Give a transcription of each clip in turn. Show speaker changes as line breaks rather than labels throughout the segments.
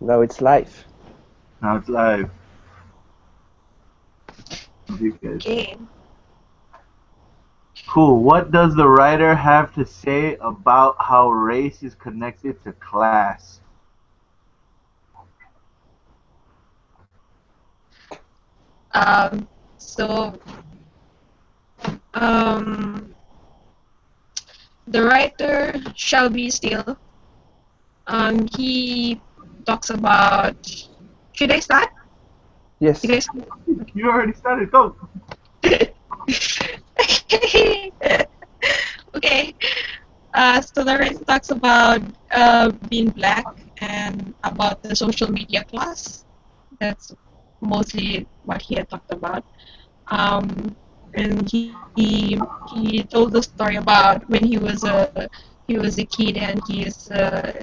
Now it's live.
Now it's live. You guys.
Okay.
Cool. What does the writer have to say about how race is connected to class?
So um, the writer Shelby Steele, he talks about. Should I start?
Yes.
You guys.
You already started. Go.
Okay. So the writer talks about being black and about the social media class. That's mostly what he had talked about. Um, and he told the story about when he was a kid and his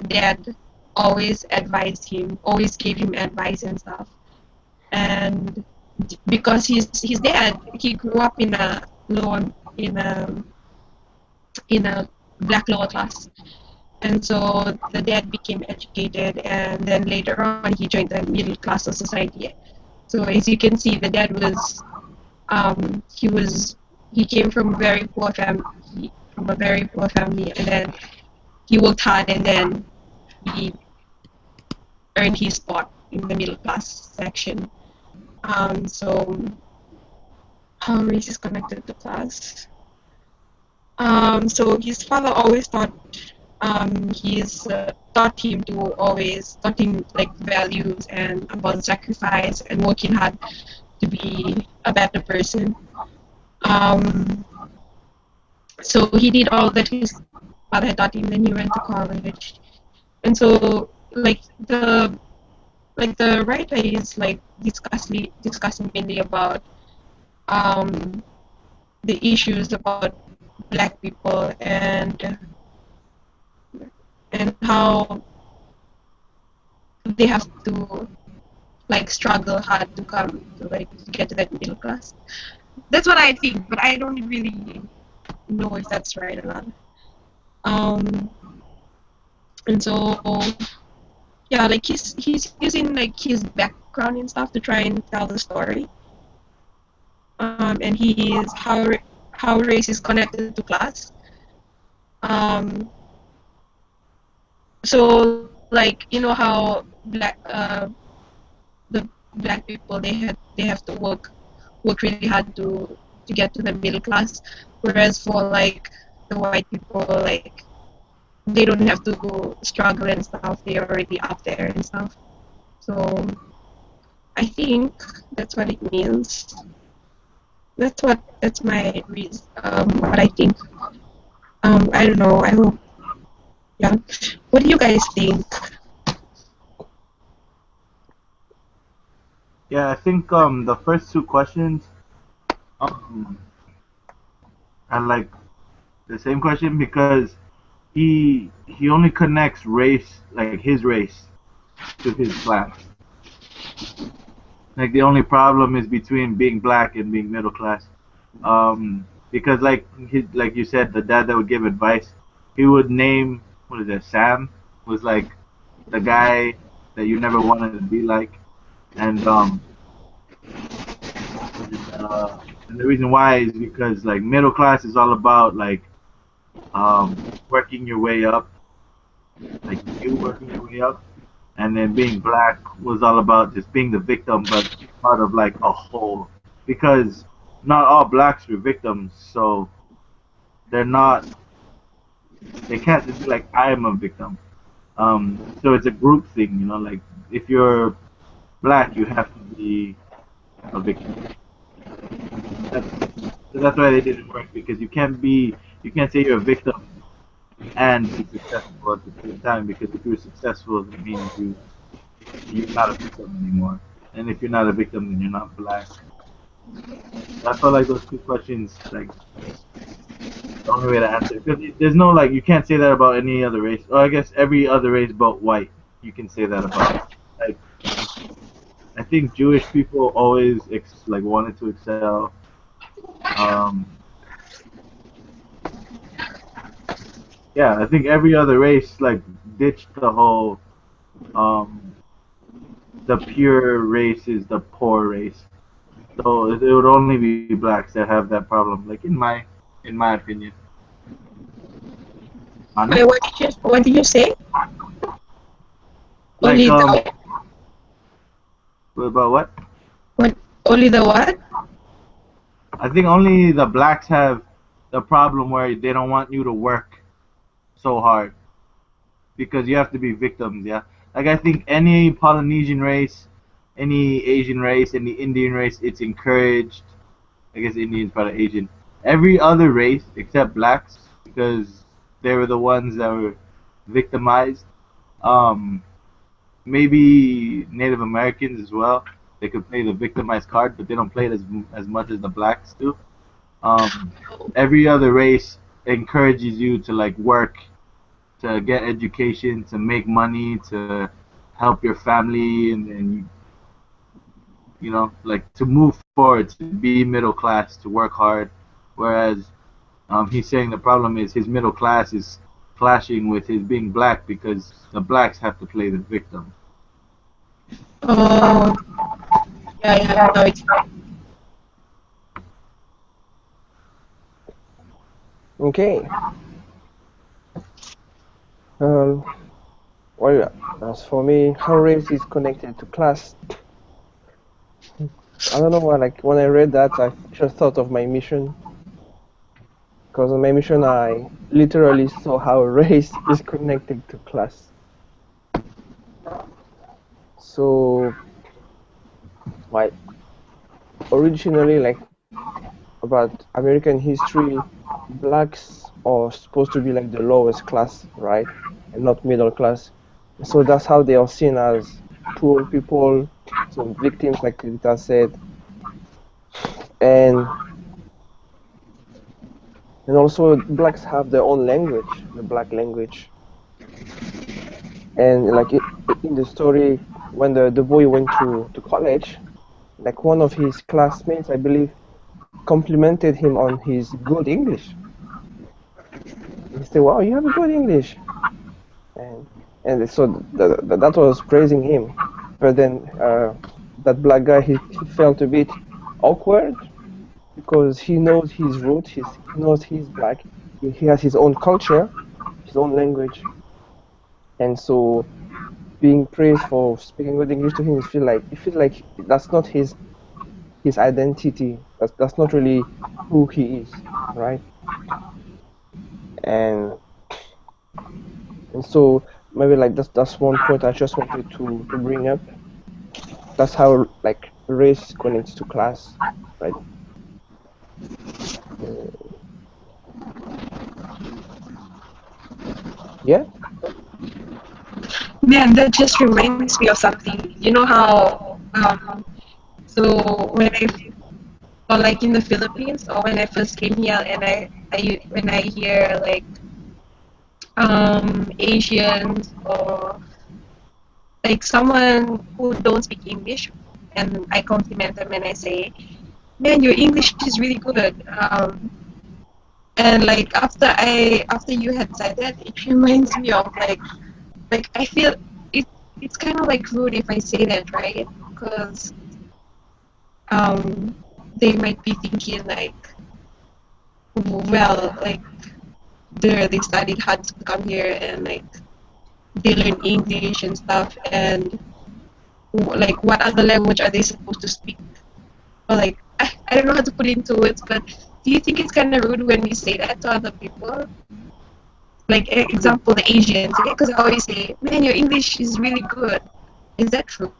dad always advised him, always gave him advice and stuff. And because his dad, he grew up in a lower in a black lower class, and so the dad became educated, and then later on he joined the middle class of society. So as you can see, the dad was he was he came from a very poor family, and then he worked hard, and then he earned his spot in the middle class section. So how race is connected to class. So his father always taught him to always taught him like values and about sacrifice and working hard to be a better person. Um, so he did all that his father had taught him. Then he went to college, and so the writer is like discussing mainly about um, the issues about black people and how they have to like struggle hard to come to like to get to that middle class. That's what I think, but I don't really know if that's right or not. Um, and so yeah, like he's using like his background and stuff to try and tell the story. And he is how race is connected to class. Um, so like you know how the black people they have to work really hard to get to the middle class, whereas for like the white people like they don't have to struggle and stuff. They're already up there and stuff. So I think that's what it means. That's my reason. What I think. I don't know. I hope. Yeah. What do you guys think?
Yeah, I think the first two questions um are like the same question because he only connects race, like his race, to his class. Like the only problem is between being black and being middle class. Because like you said, the dad that would give advice, he would name, what is it, Sam was like the guy that you never wanted to be like, and and the reason why is because like middle class is all about like working your way up, like you working your way up, and then being black was all about just being the victim, but part of like a whole. Because not all blacks were victims, so they're not. They can't just be like I am a victim. So it's a group thing, you know. Like if you're black, you have to be a victim. That's, so that's why they didn't work because you can't say you're a victim and be successful at the same time because if you're successful, it means you're not a victim anymore. And if you're not a victim, then you're not black. I feel like those two questions, like the only way to answer it, because there's no like you can't say that about any other race. Or I guess every other race but white, you can say that about. Like I think Jewish people always like wanted to excel. Um, yeah, I think every other race like ditched the whole um the pure race is the poor race. So it would only be blacks that have that problem. Like in my opinion.
Wait,
Anu?
what did you say?
Like
Only the
about what?
what? Only the what?
I think only the blacks have the problem where they don't want you to work so hard because you have to be victims, yeah. Like I think any Polynesian race, any Asian race, any Indian race, it's encouraged. I guess Indians probably Asian. Every other race except blacks, because they were the ones that were victimized. Um, Maybe Native Americans as well. They could play the victimized card, but they don't play it as much as the blacks do. Um, every other race encourages you to like work, to get education, to make money, to help your family, and you know, like to move forward, to be middle class, to work hard. Whereas he's saying the problem is his middle class is clashing with his being black because the blacks have to play the victim.
Oh, yeah, yeah. No, it's
Okay. Um, well, as for me, how race is connected to class, I don't know why, like, when I read that, I just thought of my mission. Because on my mission, I literally saw how race is connected to class. So, like, originally, like, about American history, blacks are supposed to be like the lowest class, right? And not middle class. So that's how they are seen as poor people, so victims, like Rita said. And also blacks have their own language, the black language. And like in the story, when the boy went to college, like one of his classmates, I believe, complimented him on his good English. He said, "Wow, you have a good English," and so that was praising him. But then that black guy, he felt a bit awkward because he knows his root, he knows he's black, he has his own culture, his own language, and so being praised for speaking good English to him, he feels like that's not his identity. That's not really who he is, right? And so maybe like that's one point I just wanted to bring up. That's how like race connects to class, right? Yeah.
man. That just reminds me of something. You know how so like in the Philippines or when I first came here and when I hear like Asians or like someone who don't speak English and I compliment them and I say, man, your English is really good. And like after you had said that, it reminds me of like I feel it's kind of like rude if I say that, right? Because they might be thinking like, well, like they studied hard to come here and like they learn English and stuff, and like what other language are they supposed to speak? Or like I don't know how to put it into words, but do you think it's kind of rude when we say that to other people? Like example, the Asians, because I always say, man, your English is really good. Is that true?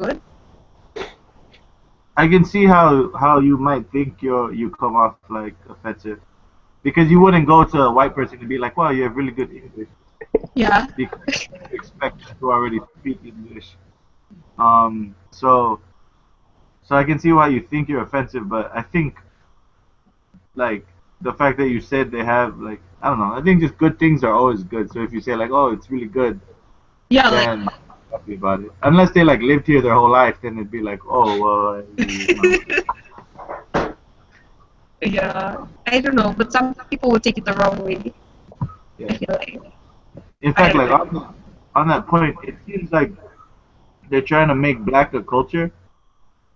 I can see how you might think you come off like offensive because you wouldn't go to a white person and be like, "Wow, you have really good English,"
Yeah.
because you expect them to already speak English. So I can see why you think you're offensive, but I think like the fact that you said they have like I don't know. I think just good things are always good. So if you say like, "Oh, it's really good,"
Yeah, like
then happy about it. Unless they like lived here their whole life, then it'd be like, "Oh, well, you know."
yeah. I don't know, but some people would take it the wrong way. I
Yeah.
feel like
In
I
fact, like
don't know.
on that point, it seems like they're trying to make black a culture,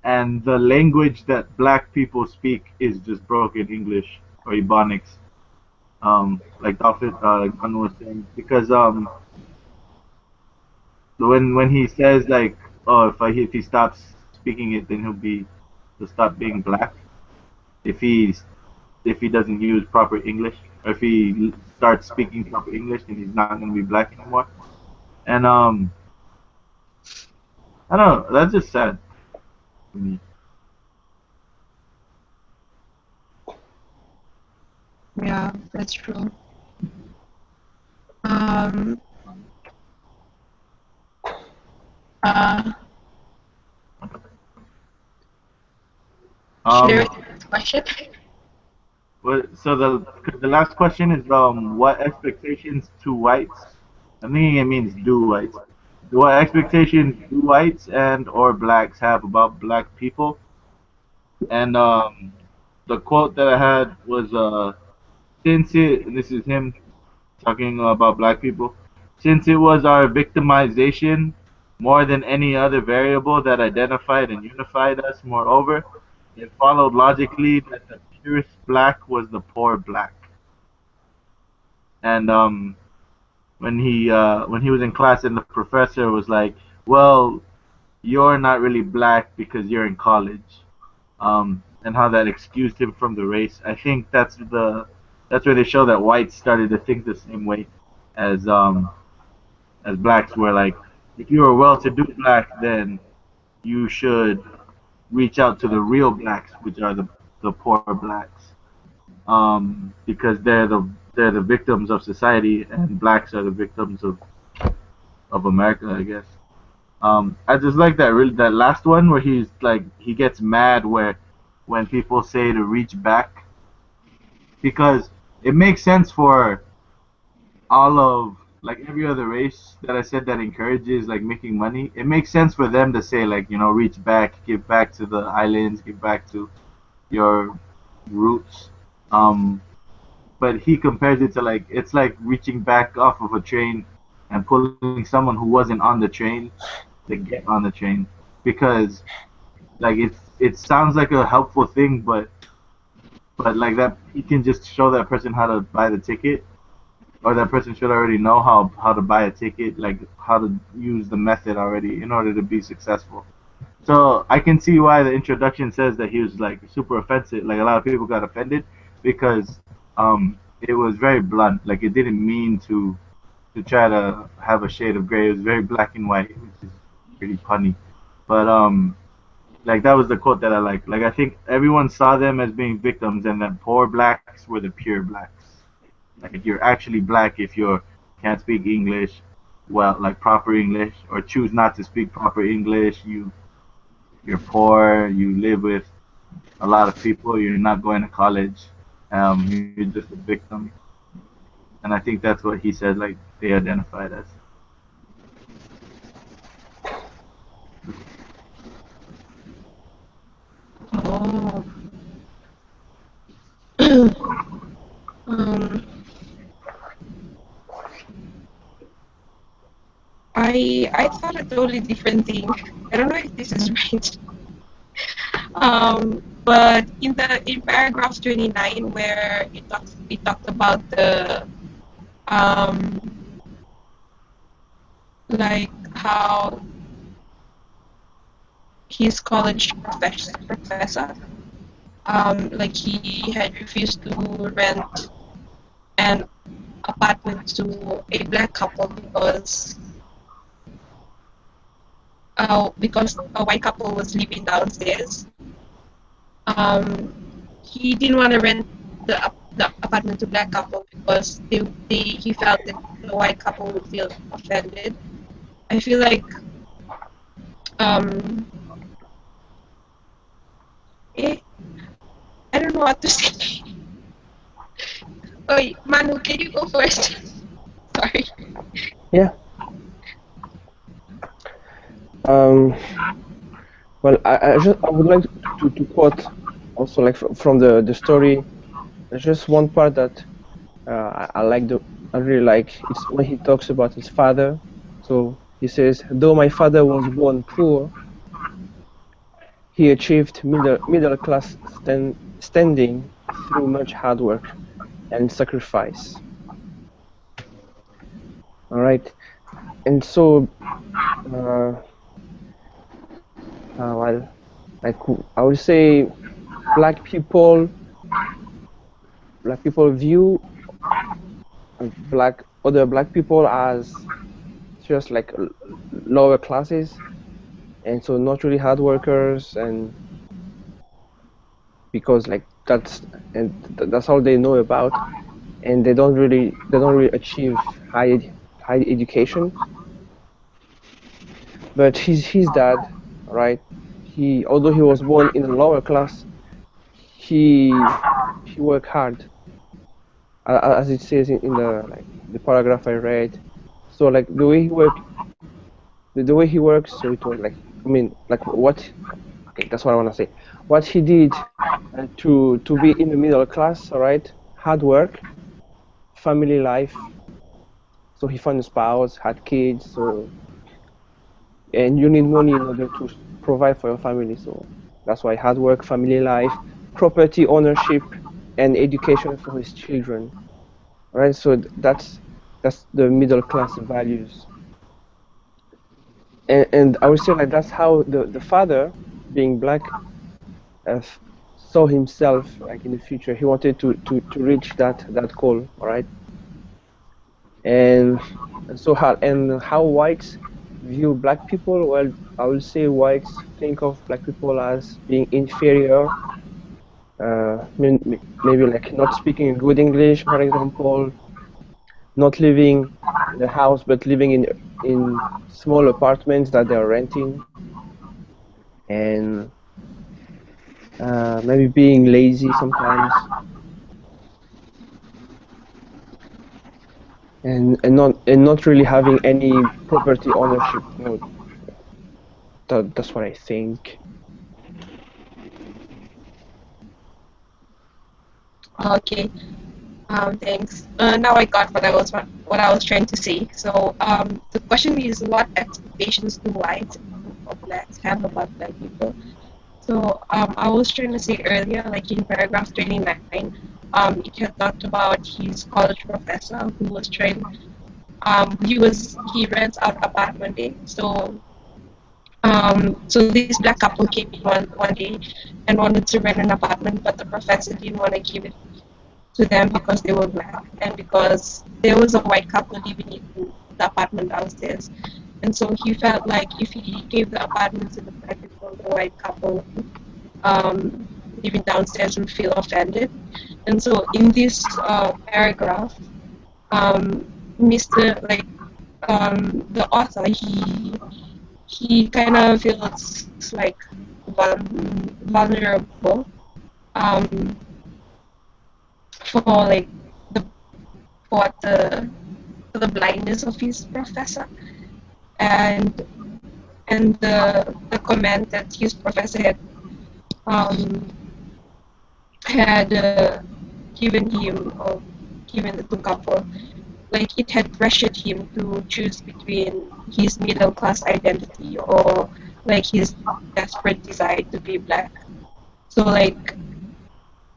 and the language that black people speak is just broken English or Ebonics. Like Dolphin, like Manu was saying, because when he says like, oh, if he stops speaking it, then he'll stop being black. If he doesn't use proper English, or if he starts speaking proper English, then he's not gonna be black anymore. And I don't know. That's just sad to me.
Yeah, that's true. Um, uh, should I read the next question?
So the last question is what expectations to whites? I think it means do whites. What expectations do whites and or blacks have about black people? And the quote that I had was since it, and this is him talking about black people, since it was our victimization more than any other variable that identified and unified us, moreover, it followed logically that the purest black was the poor black. And when he was in class and the professor was like, well, you're not really black because you're in college, and how that excused him from the race. I think that's where they show that whites started to think the same way as blacks were. Like, if you were a well-to-do black, then you should reach out to the real blacks, which are the poor blacks, because they're the victims of society, and blacks are the victims of America, I guess. I just like that last one where he's like he gets mad where when people say to reach back, because it makes sense for all of like every other race that I said that encourages like making money. It makes sense for them to say like, you know, reach back, give back to the islands, give back to your roots. Um, but he compares it to like it's like reaching back off of a train and pulling someone who wasn't on the train to get on the train, because like it sounds like a helpful thing, but like that he can just show that person how to buy the ticket, or that person should already know how to buy a ticket, like how to use the method already in order to be successful. So I can see why the introduction says that he was like super offensive. Like a lot of people got offended because it was very blunt. Like it didn't mean to try to have a shade of gray. It was very black and white, which is pretty funny. But like that was the quote that I like. Like I think everyone saw them as being victims, and that poor blacks were the pure blacks. Like you're actually black if you can't speak English, well, like proper English, or choose not to speak proper English. You're poor. You live with a lot of people. You're not going to college. You're just a victim. And I think that's what he said. Like they identified as.
Oh. um, I thought a totally different thing. I don't know if this is right. But in paragraph 29, where it talked about the like how his college professor like he had refused to rent an apartment to a black couple because a white couple was living downstairs. He didn't want to rent the apartment to black couple because he felt that the white couple would feel offended. I feel like um eh, I don't know what to say. Oh, Manu, can you go first? Sorry.
Yeah. Well, I would like to quote also like from the story. There's just one part that I really like. It's when he talks about his father. So He says, though my father was born poor, he achieved middle class standing through much hard work and sacrifice. All right, and so well, like I would say, black people view other black people as just like lower classes, and so not really hard workers, and because like that's all they know about, and they don't really achieve high education. But his dad, right? Although he was born in a lower class, he worked hard, as it says in the paragraph I read. So like the way he works, so it was like, I mean, like what? Okay, that's what I want to say. What he did to be in the middle class, all right? Hard work, family life. So he found a spouse, had kids, so, and you need money in order to provide for your family. So that's why hard work, family life, property ownership, and education for his children. All right, so that's the middle class values. And I would say like that's how the father, being black, saw himself like in the future. He wanted to reach that goal, all right? And so how whites view black people? Well, I would say whites think of black people as being inferior, maybe like not speaking good English, for example, not living in a house but living in small apartments that they're renting, and maybe being lazy sometimes, and not really having any property ownership. That's what I think.
Okay. Thanks. Now I got what I was trying to say. So the question is, what expectations do whites or blacks have about black people? So I was trying to say earlier, like in paragraph 29, it had talked about his college professor who was trying. He rents out apartment day. So this black couple came in one day and wanted to rent an apartment, but the professor didn't want to give it to them because they were black and because there was a white couple living in the apartment downstairs. And so he felt like if he gave the apartment to the black people, the white couple living downstairs would feel offended. And so in this paragraph, the author, he kind of feels like vulnerable for like for the blindness of his professor, and the comment that his professor had given him, or given the two couple, like it had pressured him to choose between his middle class identity or like his desperate desire to be black. So like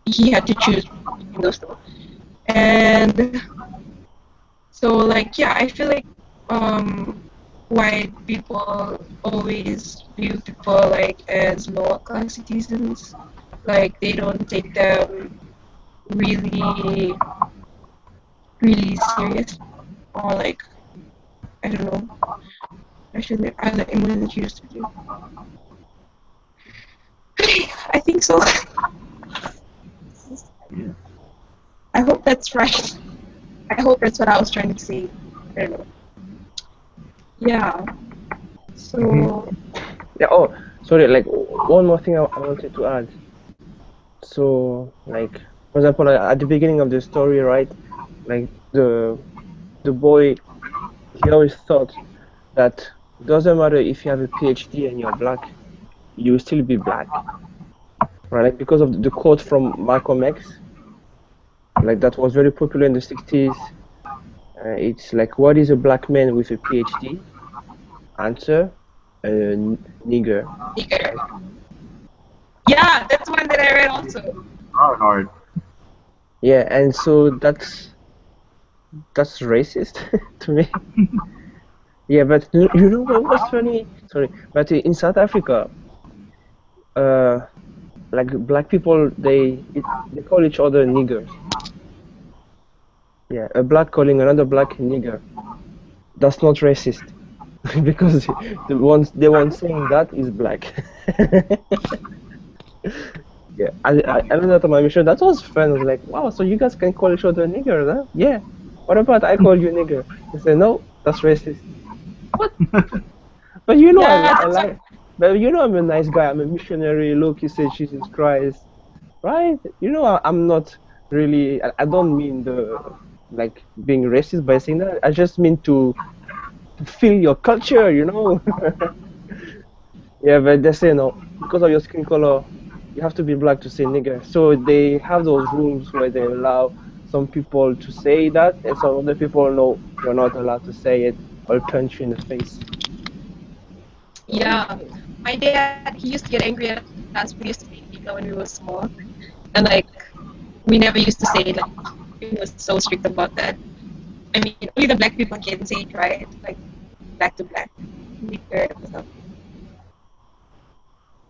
he had to choose between those two. And so like yeah, I feel like white people always view people like as lower class citizens. Like they don't take them really serious, or like I don't know. Actually, I'm really curious with you. I think so.
Yeah.
I hope that's right. I hope that's what I was trying to say. I don't know. Yeah. So.
Yeah. Oh, sorry. Like one more thing I wanted to add. So, like for example, at the beginning of the story, right? Like the boy, he always thought that it doesn't matter if you have a PhD and you're black, you will still be black, right? Like because of the quote from Malcolm X, like that was very popular in the 60s. It's like, what is a black man with a PhD? answer nigger.
Nigger. Yeah, that's one that I read also.
Hard.
Yeah, and so that's racist to me. Yeah, but you know what was funny? Sorry, but in South Africa, uh, like black people, they call each other niggers. Yeah, a black calling another black nigger. That's not racist because the one saying that is black. Yeah, I learned that on my mission. That was fun. I was like, wow, so you guys can call each other niggers, huh? Yeah. What about I call you nigger? They said, no, that's racist. What? But you know,
Yeah,
I
that's what.
like, but you know, I'm a nice guy. I'm a missionary. Look, you say Jesus Christ, right? You know, I'm not really. I don't mean the like being racist by saying that. I just mean to feel your culture. You know. Yeah, but they say no because of your skin color. You have to be black to say nigger. So they have those rules where they allow some people to say that, and some other people no, you're not allowed to say it. I'll punch you in the face.
Yeah, my dad, he used to get angry at us. We used to say nigger when we were small, and like we never used to say it. Like he was so strict about that. I mean, only the black people can say it, right? Like black to black, nigger and stuff.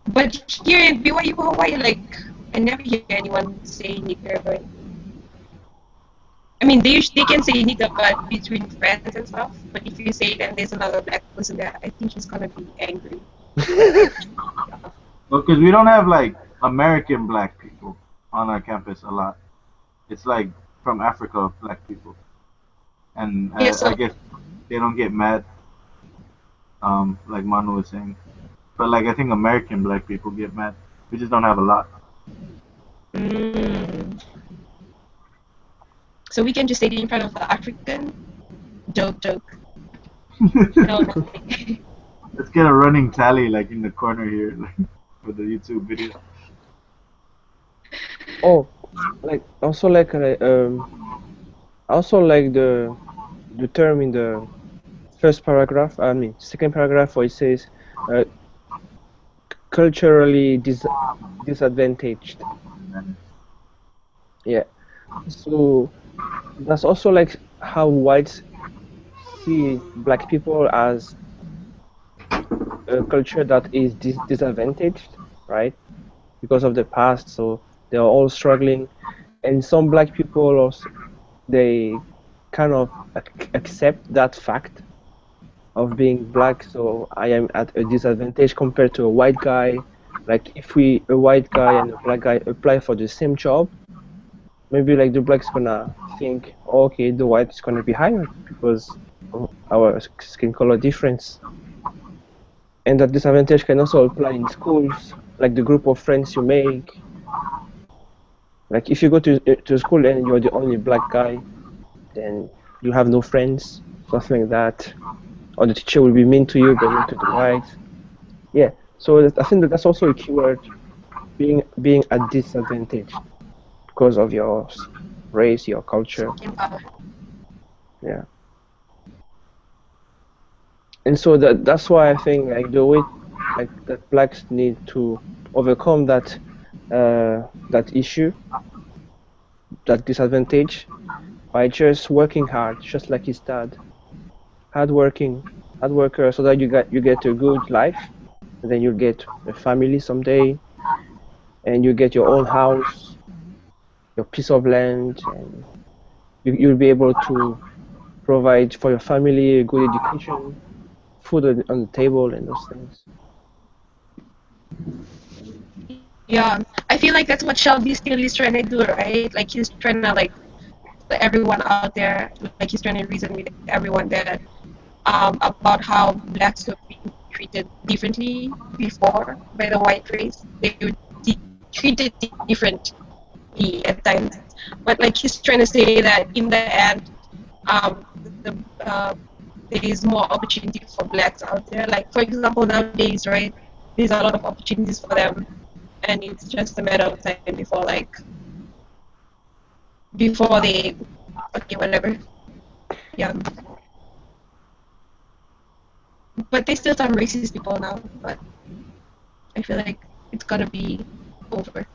But here in BYU, Hawaii, like I never hear anyone say nigger. But I mean, they can say nigger, but between friends and stuff. But if you say it and there's another black person there, I think he's gonna be angry.
Well, because we don't have like American black people on our campus a lot. It's like from Africa, black people, and
Yeah,
I
so
guess they don't get mad, like Manu was saying. But like I think American black people get mad. We just don't have a lot.
mm, so we can just say it in front of the African. Joke, joke. No, nothing.
Let's get a running tally like in the corner here, like for the YouTube video.
Oh, like also like the term in the first paragraph. I mean, second paragraph where it says uh, culturally disadvantaged.
And
Yeah. So that's also like how whites see black people as a culture that is disadvantaged, right? Because of the past. So they are all struggling, and some black people also they kind of accept that fact of being black. So I am at a disadvantage compared to a white guy. Like if a white guy and a black guy apply for the same job, maybe like the black's gonna think, oh, okay, the white is gonna be hired because of our skin color difference. And that disadvantage can also apply in schools, like the group of friends you make. Like if you go to school and you're the only black guy, then you have no friends, something like that. Or the teacher will be mean to you, but not to the whites. Yeah. So I think that's also a keyword, being at disadvantage because of your race, your culture.
Skin color.
Yeah. And so that's why I think like the way like that blacks need to overcome that issue, that disadvantage by just working hard, just like his dad. Hardworking, hard worker, so that you get a good life, and then you get a family someday, and you get your own house, your piece of land, and you'll be able to provide for your family a good education, food on the table, and those things.
Yeah, I feel like that's what Shelby still is trying to do, right? Like he's trying to like let everyone out there, like he's trying to reason with everyone that about how blacks were being treated differently before by the white race. They were treated differently at times, but like he's trying to say that in the end, the there is more opportunity for blacks out there. Like for example, nowadays, right? There's a lot of opportunities for them, and it's just a matter of time before they okay whatever. Yeah. but they still some racist people now. But I feel like it's gonna be over.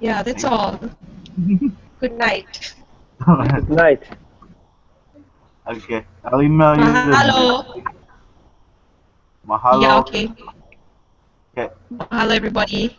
Yeah, that's all. Good night.
Good night.
Okay, I'll email you the
Mahalo.
Mahalo.
Yeah, okay.
Okay.
Mahalo, everybody.